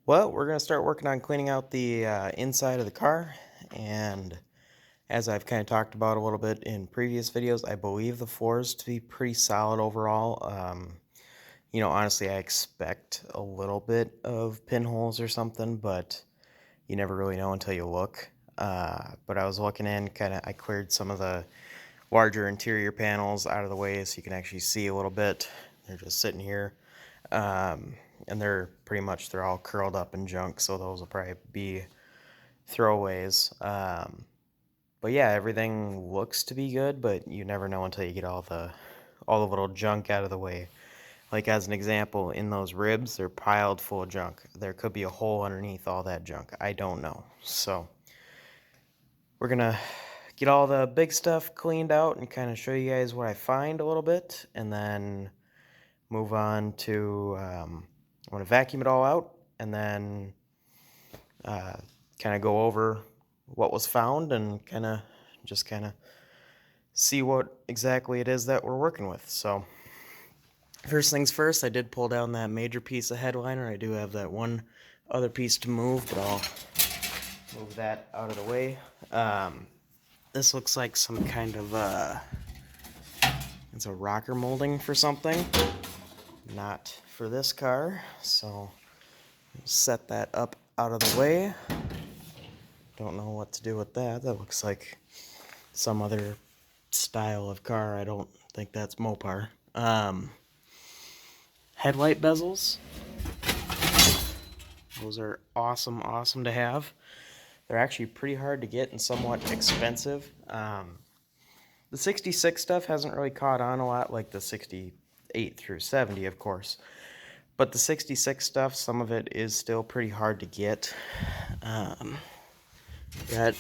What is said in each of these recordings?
Well, we're going to start working on cleaning out the inside of the car, and as I've kind of talked about a little bit in previous videos, I believe the floors to be pretty solid overall. Honestly, I expect a little bit of pinholes or something, but you never really know until you look. But I was looking in, I cleared some of the larger interior panels out of the way so you can actually see a little bit. They're just sitting here. And they're all curled up in junk, so those will probably be throwaways. But yeah, everything looks to be good, but you never know until you get all the little junk out of the way. Like as an example, in those ribs, they're piled full of junk. There could be a hole underneath all that junk. I don't know. So we're gonna get all the big stuff cleaned out and kind of show you guys what I find a little bit, and then move on to I'm gonna vacuum it all out, and then kind of go over what was found and kind of see what exactly it is that we're working with. So first things first, I did pull down that major piece of headliner. I do have that one other piece to move, but I'll move that out of the way. This looks like some kind of it's a rocker molding for something, not for this car, so set that up out of the way. Don't know what to do with that. That looks like some other style of car. I don't think that's Mopar. Headlight bezels. Those are awesome to have. They're actually pretty hard to get and somewhat expensive. The 66 stuff hasn't really caught on a lot, like the 68 through 70, of course. But the 66 stuff, some of it is still pretty hard to get. Got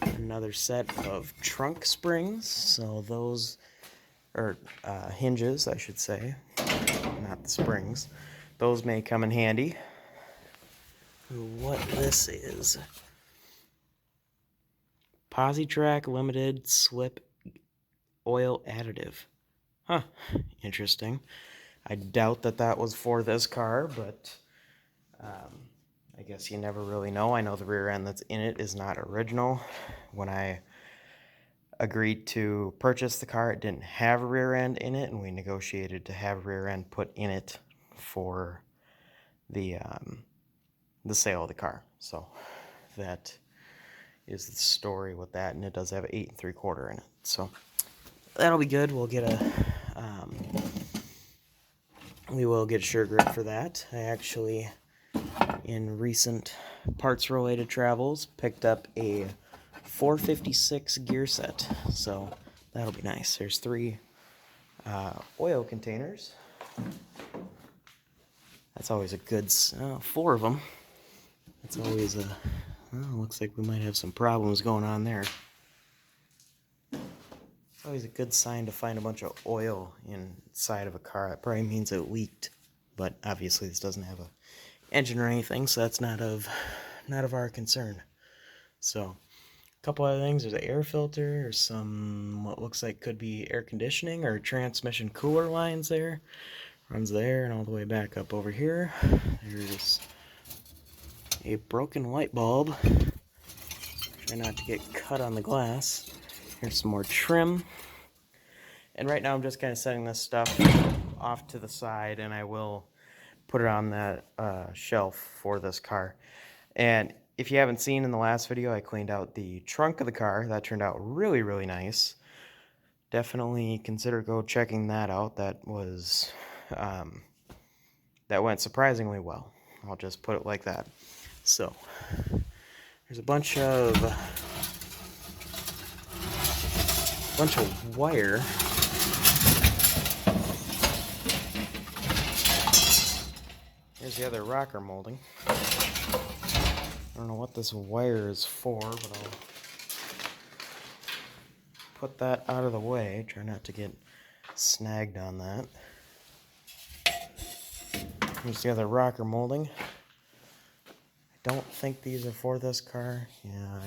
another set of trunk springs, so those are hinges, I should say, not the springs. Those may come in handy. What this is: Positrack Limited Slip Oil Additive. Huh, interesting. I doubt that was for this car, but I guess you never really know. I know the rear end that's in it is not original. When I agreed to purchase the car, it didn't have a rear end in it, and we negotiated to have a rear end put in it for the sale of the car. So that is the story with that, and it does have 8 3/4 in it. So that'll be good. We will get a sure grip for that. I actually, in recent parts related travels, picked up a 456 gear set, so that'll be nice. There's 3 oil containers. That's always a good 4 of them. That's always looks like we might have some problems going on there. It's always a good sign to find a bunch of oil inside of a car. It probably means it leaked, but obviously this doesn't have a engine or anything, so that's not of our concern. So a couple other things: there's an air filter, or some what looks like could be air conditioning or transmission cooler lines there. Runs there and all the way back up over here. There's a broken light bulb. Try not to get cut on the glass. Here's some more trim. And right now I'm just kind of setting this stuff off to the side, and I will put it on that shelf for this car. And if you haven't seen in the last video, I cleaned out the trunk of the car. That turned out really nice. Definitely consider go checking that out. That was that went surprisingly well. I'll just put it like that. So there's a bunch of wire. Here's the other rocker molding. I don't know what this wire is for, but I'll put that out of the way. Try not to get snagged on that. Here's the other rocker molding. I don't think these are for this car. Yeah,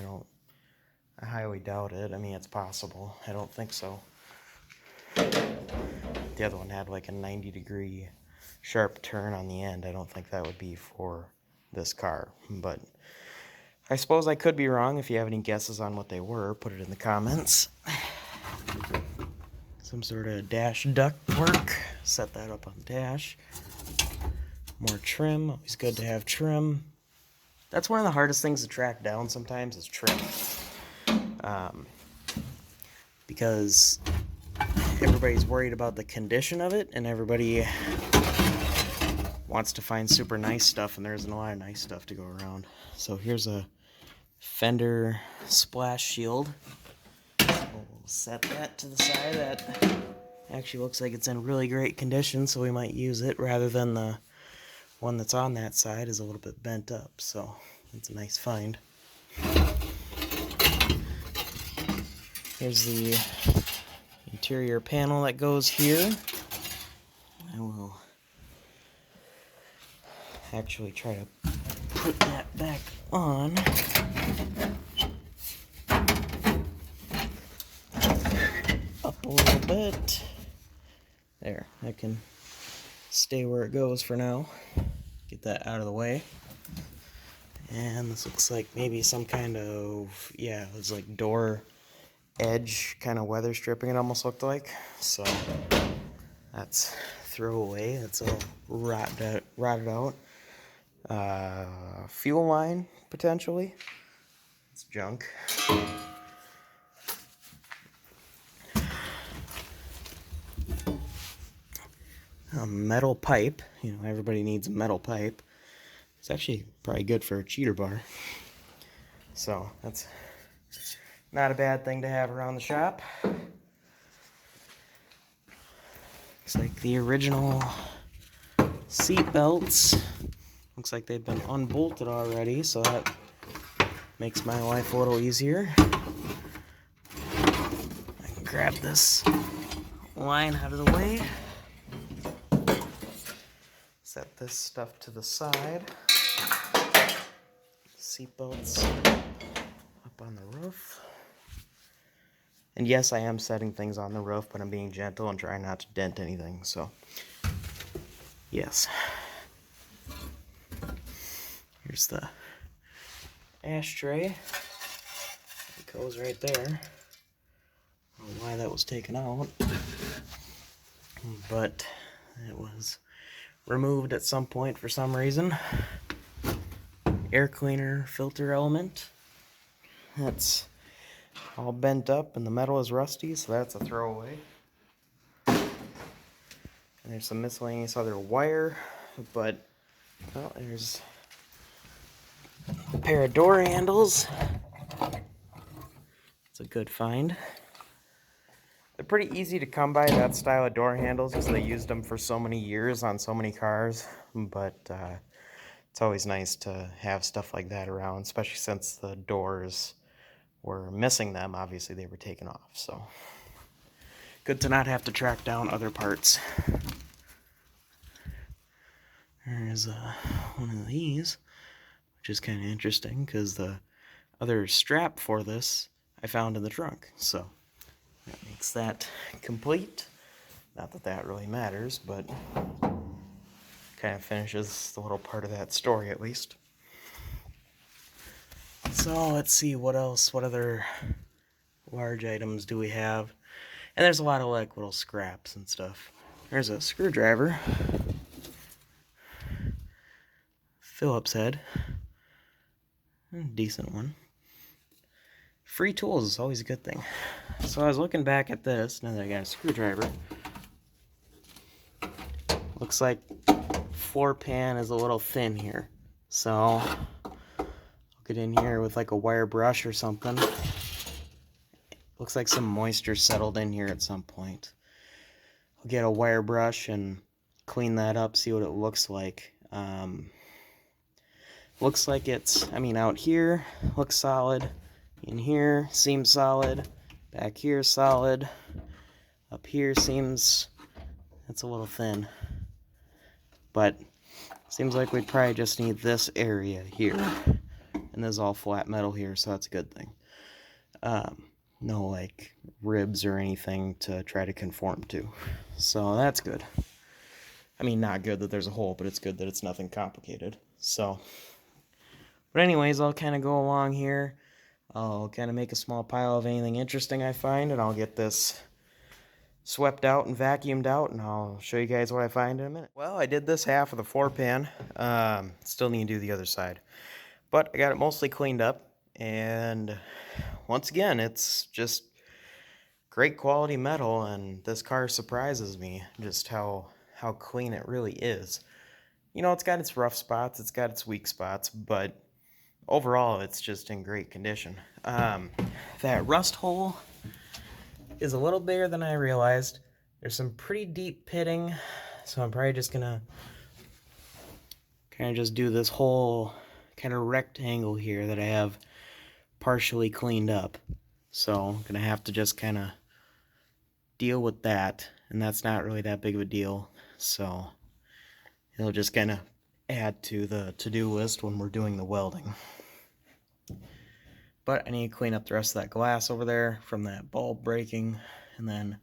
I highly doubt it. I mean, it's possible. I don't think so. The other one had like a 90-degree sharp turn on the end. I don't think that would be for this car, but I suppose I could be wrong. If you have any guesses on what they were, put it in the comments. Some sort of dash duct work. Set that up on the dash. More trim. Always good to have trim. That's one of the hardest things to track down sometimes is trim. Because everybody's worried about the condition of it, and everybody wants to find super nice stuff, and there isn't a lot of nice stuff to go around. So here's a Fender splash shield. We'll set that to the side. That actually looks like it's in really great condition, so we might use it rather than the one that's on that side is a little bit bent up. So it's a nice find. Here's the interior panel that goes here. I will actually try to put that back on. Up a little bit. There, that can stay where it goes for now. Get that out of the way. And this looks like maybe some kind of, yeah, it was like door edge kind of weather stripping it almost looked like. So that's throwaway. That's all rotted out. Fuel line, potentially. It's junk. A metal pipe. You know, everybody needs a metal pipe. It's actually probably good for a cheater bar. So that's not a bad thing to have around the shop. Looks like the original seat belts. Looks like they've been unbolted already, so that makes my life a little easier. I can grab this line out of the way. Set this stuff to the side. Seatbelts up on the roof. And yes, I am setting things on the roof, but I'm being gentle and trying not to dent anything, so yes. Here's the ashtray. It goes right there. I don't know why that was taken out, but it was removed at some point for some reason. Air cleaner filter element. That's all bent up and the metal is rusty, so that's a throwaway. And there's some miscellaneous other wire, but well, there's a pair of door handles. It's a good find. They're pretty easy to come by, that style of door handles, because they used them for so many years on so many cars, but it's always nice to have stuff like that around, especially since the doors were missing them. Obviously they were taken off, so good to not have to track down other parts. There's one of these, which is kind of interesting because the other strap for this I found in the trunk, so that makes that complete. Not that that really matters, but kind of finishes the little part of that story at least. So let's see what else, what other large items do we have? And there's a lot of like little scraps and stuff. There's a screwdriver. Phillips head. Decent one. Free tools is always a good thing. So I was looking back at this, now that I got a screwdriver. Looks like floor pan is a little thin here. So I'll get in here with like a wire brush or something. Looks like some moisture settled in here at some point. I'll get a wire brush and clean that up, see what it looks like. Looks like it's, I mean, out here looks solid. In here seems solid. Back here solid. Up here seems, it's a little thin. But seems like we'd probably just need this area here. And this is all flat metal here, so that's a good thing. No like ribs or anything to try to conform to. So that's good. I mean, not good that there's a hole, but it's good that it's nothing complicated. So, but anyways, I'll kind of go along here. I'll kind of make a small pile of anything interesting I find, and I'll get this swept out and vacuumed out, and I'll show you guys what I find in a minute. Well, I did this half of the floor pan. Still need to do the other side. But I got it mostly cleaned up, and once again, it's just great quality metal, and this car surprises me just how clean it really is. You know, it's got its rough spots, it's got its weak spots, but overall, it's just in great condition. That rust hole is a little bigger than I realized. There's some pretty deep pitting, so I'm probably just gonna kind of just do this whole kind of rectangle here that I have partially cleaned up. So I'm gonna have to just kind of deal with that, and that's not really that big of a deal. So it'll just kind of add to the to-do list when we're doing the welding. But I need to clean up the rest of that glass over there from that bulb breaking, and then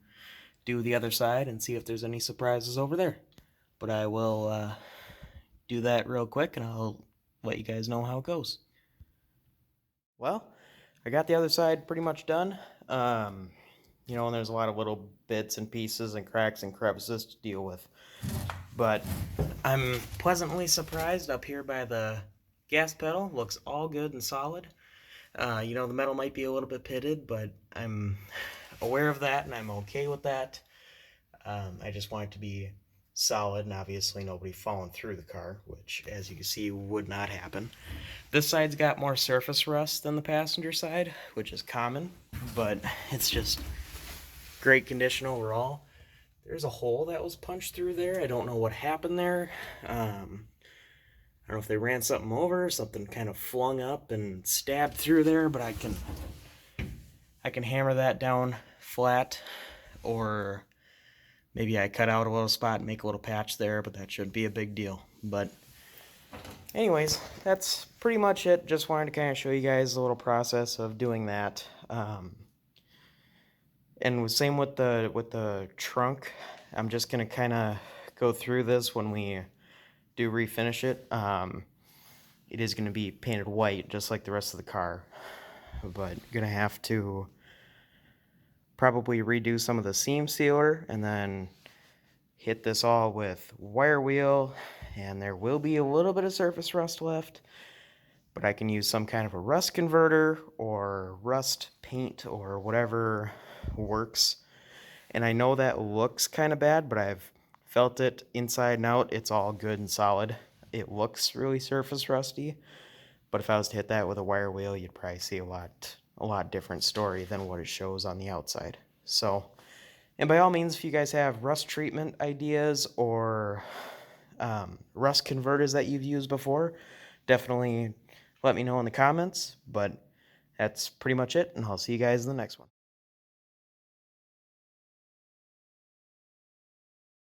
do the other side and see if there's any surprises over there. But I will do that real quick, and I'll let you guys know how it goes. Well, I got the other side pretty much done. You know, and there's a lot of little bits and pieces and cracks and crevices to deal with. But I'm pleasantly surprised up here by the gas pedal. Looks all good and solid. You know, the metal might be a little bit pitted, but I'm aware of that and I'm okay with that. I just want it to be solid, and obviously nobody falling through the car, which, as you can see, would not happen. This side's got more surface rust than the passenger side, which is common, but it's just great condition overall. There's a hole that was punched through there. I don't know what happened there. I don't know if they ran something over, something kind of flung up and stabbed through there, but I can hammer that down flat, or maybe I cut out a little spot and make a little patch there, but that shouldn't be a big deal. But anyways, that's pretty much it. Just wanted to kind of show you guys a little process of doing that. And same with the trunk. I'm just gonna kind of go through this when we do refinish it. It is gonna be painted white, just like the rest of the car, but gonna have to probably redo some of the seam sealer, and then hit this all with wire wheel, and there will be a little bit of surface rust left, but I can use some kind of a rust converter or rust paint or whatever works. And I know that looks kind of bad, but I've felt it inside and out. It's all good and solid. It looks really surface rusty, but if I was to hit that with a wire wheel, you'd probably see a lot different story than what it shows on the outside. So, and by all means, if you guys have rust treatment ideas or rust converters that you've used before, definitely let me know in the comments. But that's pretty much it, and I'll see you guys in the next one.